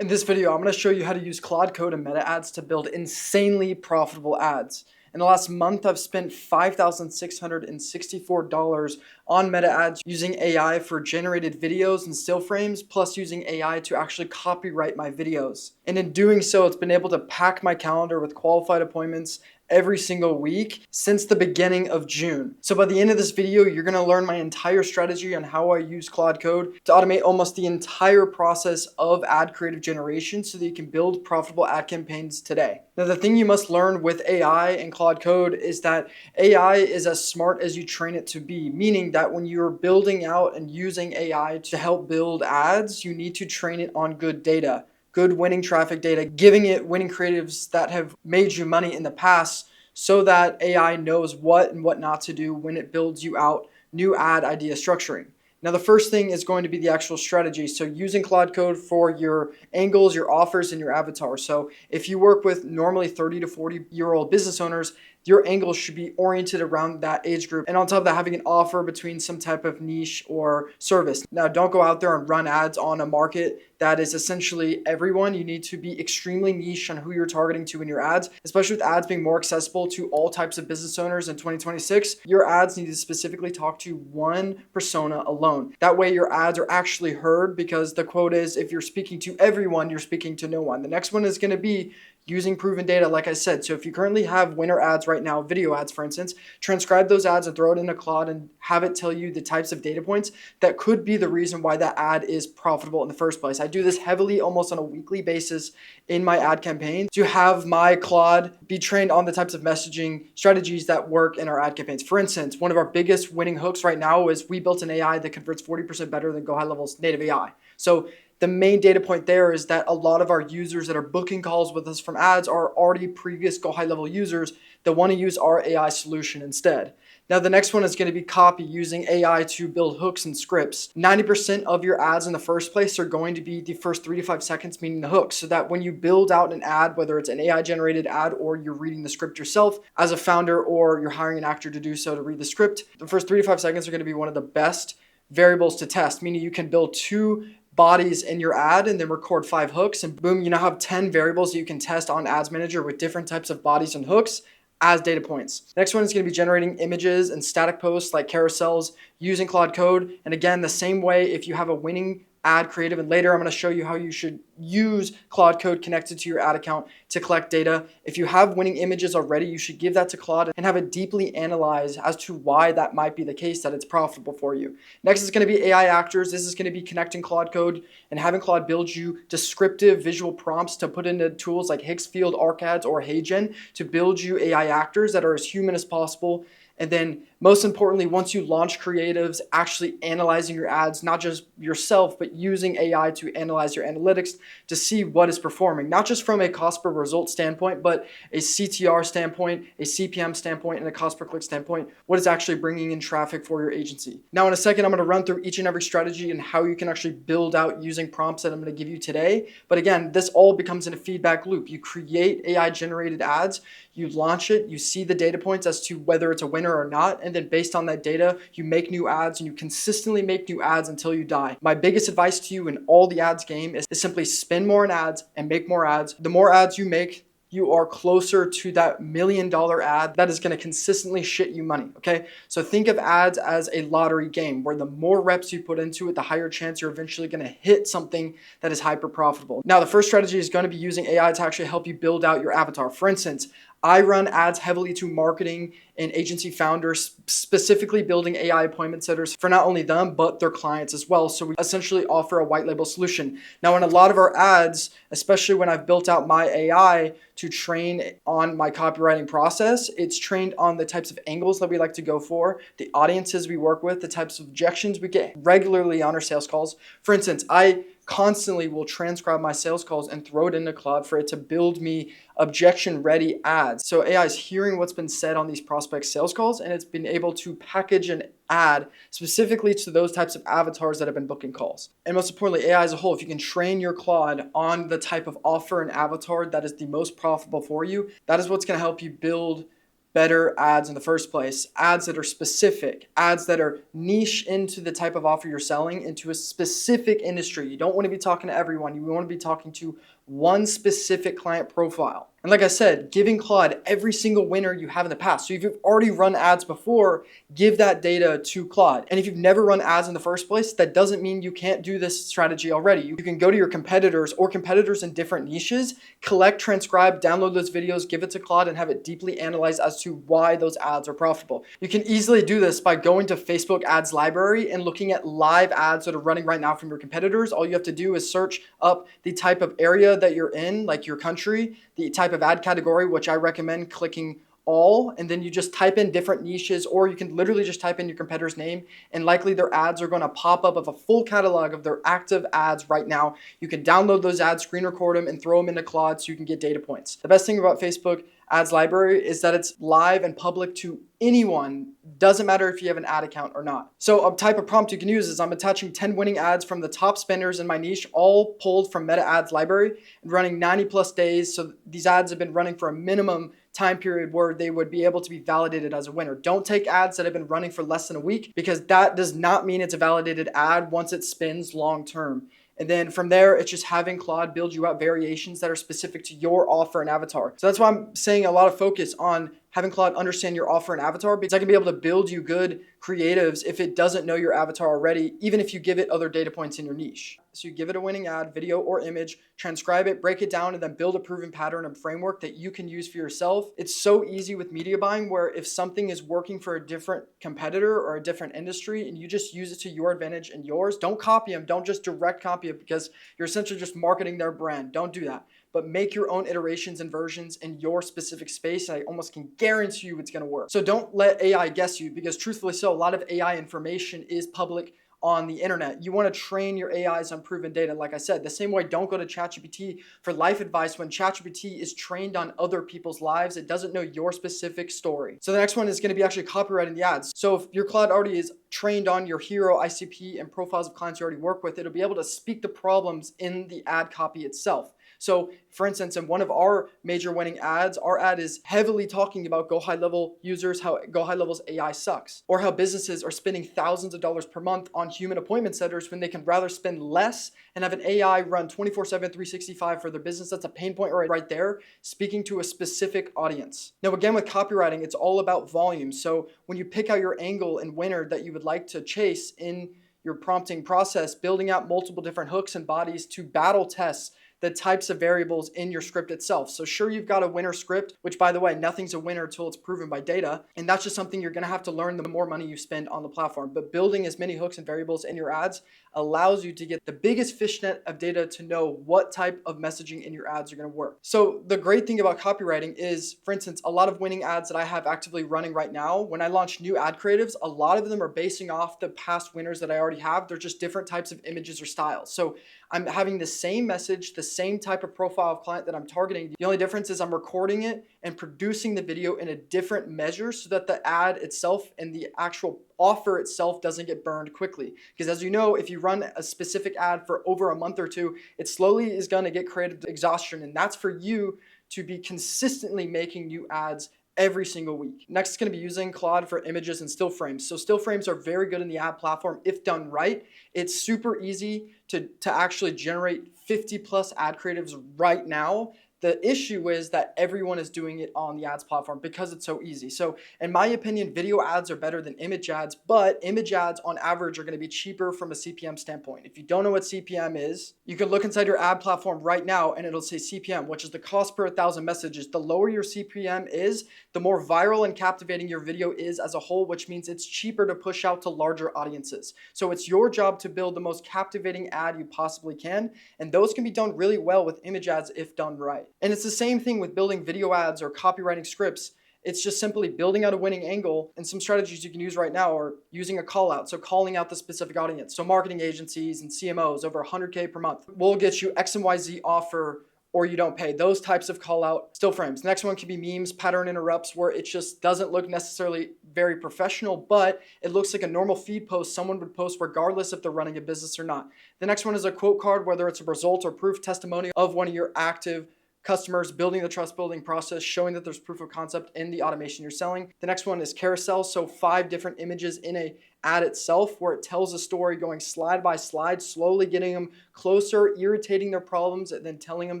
In this video, I'm going to show you how to use Claude Code and meta ads to build insanely profitable ads. In the last month, I've spent $5,664 on meta ads using AI for generated videos and still frames, plus using AI to actually copyright my videos. And in doing so, it's been able to pack my calendar with qualified appointments every single week since the beginning of June. So by the end of this video, you're gonna learn my entire strategy on how I use Claude Code to automate almost the entire process of ad creative generation so that you can build profitable ad campaigns today. Now, the thing you must learn with AI and Claude Code is that AI is as smart as you train it to be, meaning that when you're building out and using AI to help build ads, you need to train it on good data. Good winning traffic data, giving it winning creatives that have made you money in the past so that AI knows what and what not to do when it builds you out new ad idea structuring. Now, the first thing is going to be the actual strategy. So using Claude Code for your angles, your offers, and your avatar. So if you work with normally 30 to 40-year-old business owners, your angles should be oriented around that age group. And on top of that, having an offer between some type of niche or service. Now, don't go out there and run ads on a market that is essentially everyone. You need to be extremely niche on who you're targeting to in your ads, especially with ads being more accessible to all types of business owners in 2026. Your ads need to specifically talk to one persona alone. That way your ads are actually heard, because the quote is, if you're speaking to everyone, you're speaking to no one. The next one is going to be using proven data, like I said. So if you currently have winner ads right now, video ads, for instance, transcribe those ads and throw it into Claude and have it tell you the types of data points that could be the reason why that ad is profitable in the first place. I do this heavily, almost on a weekly basis in my ad campaign, to have my Claude be trained on the types of messaging strategies that work in our ad campaigns. For instance, one of our biggest winning hooks right now is we built an AI that converts 40% better than Go High Level's native AI. So the main data point there is that a lot of our users that are booking calls with us from ads are already previous Go High Level users that want to use our AI solution instead. Now, the next one is going to be copy, using AI to build hooks and scripts. 90% of your ads in the first place are going to be the first 3 to 5 seconds, meaning the hook, so that when you build out an ad, whether it's an AI generated ad or you're reading the script yourself as a founder, or you're hiring an actor to do so to read the script, the first 3 to 5 seconds are going to be one of the best variables to test, meaning you can build 2 bodies in your ad and then record 5 hooks, and boom, you now have 10 variables that you can test on Ads Manager with different types of bodies and hooks as data points. Next one is going to be generating images and static posts like carousels using Claude Code. And again, the same way, if you have a winning ad creative, and later I'm going to show you how you should use Claude Code connected to your ad account to collect data. If you have winning images already, you should give that to Claude and have it deeply analyze as to why that might be the case, that it's profitable for you. Next is going to be AI actors. This is going to be connecting Claude Code and having Claude build you descriptive visual prompts to put into tools like Hicksfield, ArcAds, or HeyGen to build you AI actors that are as human as possible. And then most importantly, once you launch creatives, actually analyzing your ads, not just yourself, but using AI to analyze your analytics to see what is performing, not just from a cost per result standpoint, but a CTR standpoint, a CPM standpoint, and a cost per click standpoint, what is actually bringing in traffic for your agency. Now, in a second, I'm going to run through each and every strategy and how you can actually build out using prompts that I'm going to give you today. But again, this all becomes in a feedback loop. You create AI generated ads, you launch it, you see the data points as to whether it's a winner or not, and then based on that data, you make new ads, and you consistently make new ads until you die. My biggest advice to you in all the ads game is simply spend more in ads and make more ads. The more ads you make, you are closer to that $1 million ad that is going to consistently shit you money, okay? So think of ads as a lottery game where the more reps you put into it, the higher chance you're eventually going to hit something that is hyper profitable. Now, the first strategy is going to be using AI to actually help you build out your avatar. For instance, I run ads heavily to marketing and agency founders, specifically building AI appointment setters for not only them, but their clients as well. So we essentially offer a white label solution. Now, in a lot of our ads, especially when I've built out my AI to train on my copywriting process, it's trained on the types of angles that we like to go for, the audiences we work with, the types of objections we get regularly on our sales calls. For instance, I constantly will transcribe my sales calls and throw it into Claude for it to build me objection ready ads. So AI is hearing what's been said on these prospect sales calls, and it's been able to package an ad specifically to those types of avatars that have been booking calls. And most importantly, AI as a whole, if you can train your Claude on the type of offer and avatar that is the most profitable for you, that is what's going to help you build better ads in the first place, ads that are specific, ads that are niche into the type of offer you're selling, into a specific industry. You don't want to be talking to everyone. You want to be talking to one specific client profile. And like I said, giving Claude every single winner you have in the past. So if you've already run ads before, give that data to Claude. And if you've never run ads in the first place, that doesn't mean you can't do this strategy already. You can go to your competitors or competitors in different niches, collect, transcribe, download those videos, give it to Claude, and have it deeply analyzed as to why those ads are profitable. You can easily do this by going to Facebook ads library and looking at live ads that are running right now from your competitors. All you have to do is search up the type of area that you're in, like your country, the type of ad category, which I recommend clicking all, and then you just type in different niches, or you can literally just type in your competitor's name, and likely their ads are going to pop up of a full catalog of their active ads right now. You can download those ads, screen record them, and throw them into Claude so you can get data points. The best thing about Facebook ads library is that it's live and public to anyone. Doesn't matter if you have an ad account or not. So a type of prompt you can use is I'm attaching 10 winning ads from the top spenders in my niche, all pulled from Meta Ads library and running 90 plus days. So these ads have been running for a minimum time period where they would be able to be validated as a winner. Don't take ads that have been running for less than a week, because that does not mean it's a validated ad once it spins long term. And then from there, it's just having Claude build you out variations that are specific to your offer and avatar. So that's why I'm saying a lot of focus on having Claude understand your offer and avatar, because I can be able to build you good creatives if it doesn't know your avatar already, even if you give it other data points in your niche. So you give it a winning ad, video or image, transcribe it, break it down, and then build a proven pattern and framework that you can use for yourself. It's so easy with media buying, where if something is working for a different competitor or a different industry and you just use it to your advantage and yours, don't copy them. Don't just direct copy it, because you're essentially just marketing their brand. Don't do that. But make your own iterations and versions in your specific space. And I almost can guarantee you it's going to work. So don't let AI guess you, because truthfully so, a lot of AI information is public on the internet. You want to train your AIs on proven data. Like I said, the same way, don't go to ChatGPT for life advice when ChatGPT is trained on other people's lives. It doesn't know your specific story. So the next one is going to be actually copywriting the ads. So if your Claude already is trained on your hero, ICP, and profiles of clients you already work with, it'll be able to speak the problems in the ad copy itself. So for instance, in one of our major winning ads, our ad is heavily talking about Go High Level users, how Go High Level's AI sucks, or how businesses are spending thousands of dollars per month on human appointment setters when they can rather spend less and have an AI run 24/7, 365 for their business. That's a pain point right there, speaking to a specific audience. Now, again, with copywriting, it's all about volume. So when you pick out your angle and winner that you would like to chase in your prompting process, building out multiple different hooks and bodies to battle test the types of variables in your script itself. So sure, you've got a winner script, which by the way, nothing's a winner until it's proven by data. And that's just something you're gonna have to learn the more money you spend on the platform. But building as many hooks and variables in your ads allows you to get the biggest fishnet of data to know what type of messaging in your ads are gonna work. So the great thing about copywriting is, for instance, a lot of winning ads that I have actively running right now, when I launch new ad creatives, a lot of them are basing off the past winners that I already have. They're just different types of images or styles. So I'm having the same message, the same type of profile of client that I'm targeting. The only difference is I'm recording it and producing the video in a different measure so that the ad itself and the actual offer itself doesn't get burned quickly. Because as you know, if you run a specific ad for over a month or two, it slowly is going to get creative exhaustion. And that's for you to be consistently making new ads every single week. Next is going to be using Claude for images and still frames. So still frames are very good in the ad platform if done right. It's super easy to actually generate 50 plus ad creatives right now. The issue is that everyone is doing it on the ads platform because it's so easy. So in my opinion, video ads are better than image ads, but image ads on average are going to be cheaper from a CPM standpoint. If you don't know what CPM is, you can look inside your ad platform right now and it'll say CPM, which is the cost per 1,000 messages. The lower your CPM is, the more viral and captivating your video is as a whole, which means it's cheaper to push out to larger audiences. So it's your job to build the most captivating ad you possibly can, and those can be done really well with image ads if done right. And it's the same thing with building video ads or copywriting scripts. It's just simply building out a winning angle, and some strategies you can use right now are using a call out. So calling out the specific audience. So marketing agencies and CMOs over 100K per month will get you X and YZ offer or you don't pay. Those types of call out still frames. Next one could be memes, pattern interrupts, where it just doesn't look necessarily very professional, but it looks like a normal feed post someone would post regardless if they're running a business or not. The next one is a quote card, whether it's a result or proof testimonial of one of your active customers, building the trust building process, showing that there's proof of concept in the automation you're selling. The next one is carousel. So 5 different images in a ad itself where it tells a story going slide by slide, slowly getting them closer, irritating their problems, and then telling them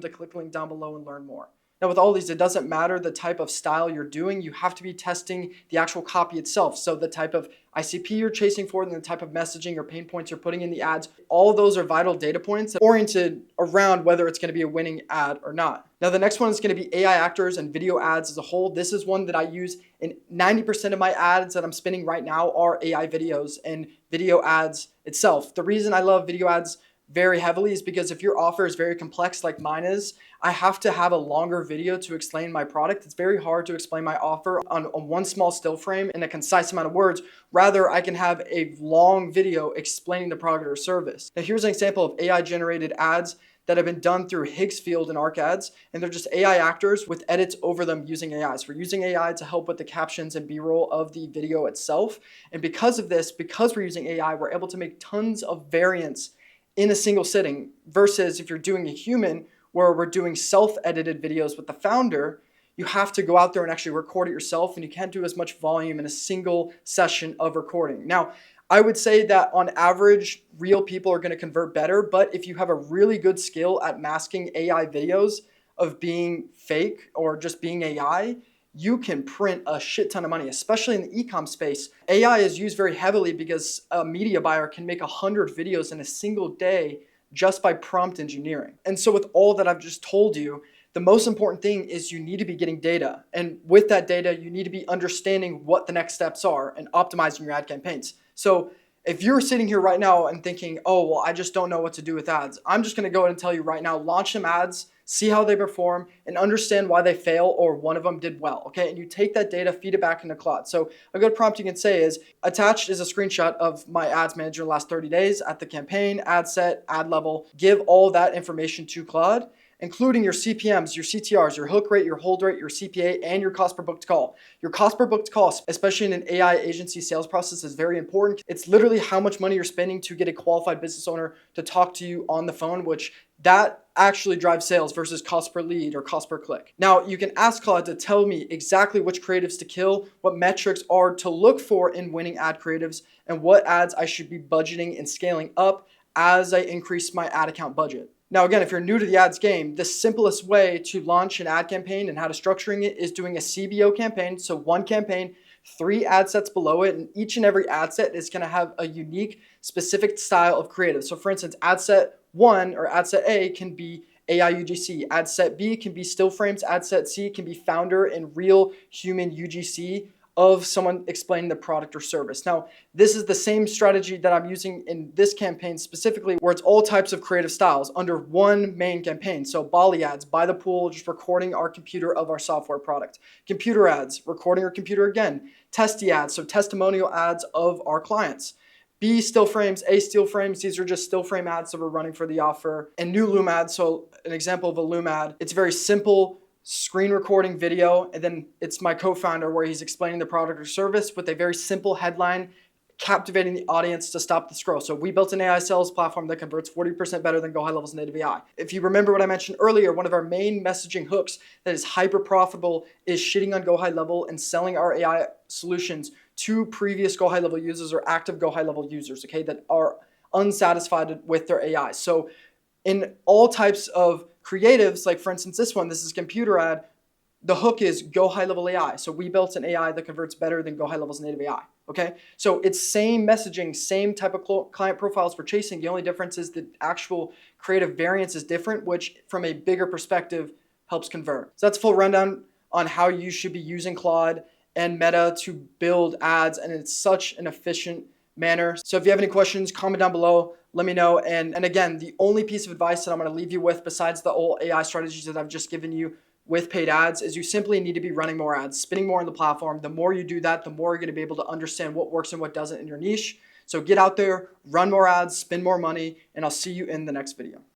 to click the link down below and learn more. Now with all these, it doesn't matter the type of style you're doing, you have to be testing the actual copy itself. So the type of ICP you're chasing for and the type of messaging or pain points you're putting in the ads, all of those are vital data points oriented around whether it's going to be a winning ad or not. Now the next one is going to be AI actors and video ads as a whole. This is one that I use in 90% of my ads that I'm spinning right now are AI videos and video ads itself. The reason I love video ads very heavily is because if your offer is very complex like mine is, I have to have a longer video to explain my product. It's very hard to explain my offer on one small still frame in a concise amount of words. Rather, I can have a long video explaining the product or service. Now here's an example of AI generated ads that have been done through Higgsfield and ArcAds, and they're just AI actors with edits over them using AI. So we're using AI to help with the captions and B-roll of the video itself. And because of this, because we're using AI, we're able to make tons of variants in a single sitting versus if you're doing a human where we're doing self-edited videos with the founder, you have to go out there and actually record it yourself, and you can't do as much volume in a single session of recording. Now, I would say that on average, real people are going to convert better, but if you have a really good skill at masking AI videos of being fake or just being AI, you can print a shit ton of money, especially in the e-com space. AI is used very heavily because a media buyer can make 100 videos in a single day just by prompt engineering. And so with all that I've just told you, the most important thing is you need to be getting data. And with that data, you need to be understanding what the next steps are and optimizing your ad campaigns. So if you're sitting here right now and thinking, oh, well, I just don't know what to do with ads, I'm just gonna go ahead and tell you right now, launch some ads, see how they perform, and understand why they fail or one of them did well, okay? And you take that data, feed it back into Claude. So a good prompt you can say is, attached is a screenshot of my ads manager the last 30 days at the campaign, ad set, ad level. Give all that information to Claude, including your CPMs, your CTRs, your hook rate, your hold rate, your CPA, and your cost per booked call. Your cost per booked call, especially in an AI agency sales process, is very important. It's literally how much money you're spending to get a qualified business owner to talk to you on the phone, which that actually drives sales versus cost per lead or cost per click. Now, you can ask Claude to tell me exactly which creatives to kill, what metrics are to look for in winning ad creatives, and what ads I should be budgeting and scaling up as I increase my ad account budget. Now, again, if you're new to the ads game, the simplest way to launch an ad campaign and how to structuring it is doing a CBO campaign. So one campaign, 3 ad sets below it, and each and every ad set is going to have a unique, specific style of creative. So for instance, ad set 1 or ad set A can be AI UGC. Ad set B can be still frames. Ad set C can be founder and real human UGC of someone explaining the product or service. Now, this is the same strategy that I'm using in this campaign specifically, where it's all types of creative styles under one main campaign. So Bali ads, by the pool, just recording our computer of our software product. Computer ads, recording our computer again. Testy ads, so testimonial ads of our clients. B still frames, A still frames, these are just still frame ads that we're running for the offer. And new Loom ads, so an example of a Loom ad, it's very simple screen recording video, and then it's my co-founder where he's explaining the product or service with a very simple headline, captivating the audience to stop the scroll. So we built an AI sales platform that converts 40% better than Go High Level's native AI. If you remember what I mentioned earlier, one of our main messaging hooks that is hyper profitable is shitting on Go High Level and selling our AI solutions to previous Go High Level users or active Go High Level users, okay, that are unsatisfied with their AI. So in all types of creatives, like for instance, this is computer ad, the hook is Go High Level AI. So we built an AI that converts better than Go High Level's native AI, okay? So it's same messaging, same type of client profiles we're chasing. The only difference is the actual creative variance is different, which from a bigger perspective helps convert. So that's a full rundown on how you should be using Claude and Meta to build ads, and it's such an efficient manner. So if you have any questions, comment down below, let me know. And again, the only piece of advice that I'm going to leave you with, besides the whole AI strategies that I've just given you with paid ads, is you simply need to be running more ads, spending more on the platform. The more you do that, the more you're going to be able to understand what works and what doesn't in your niche. So get out there, run more ads, spend more money, and I'll see you in the next video.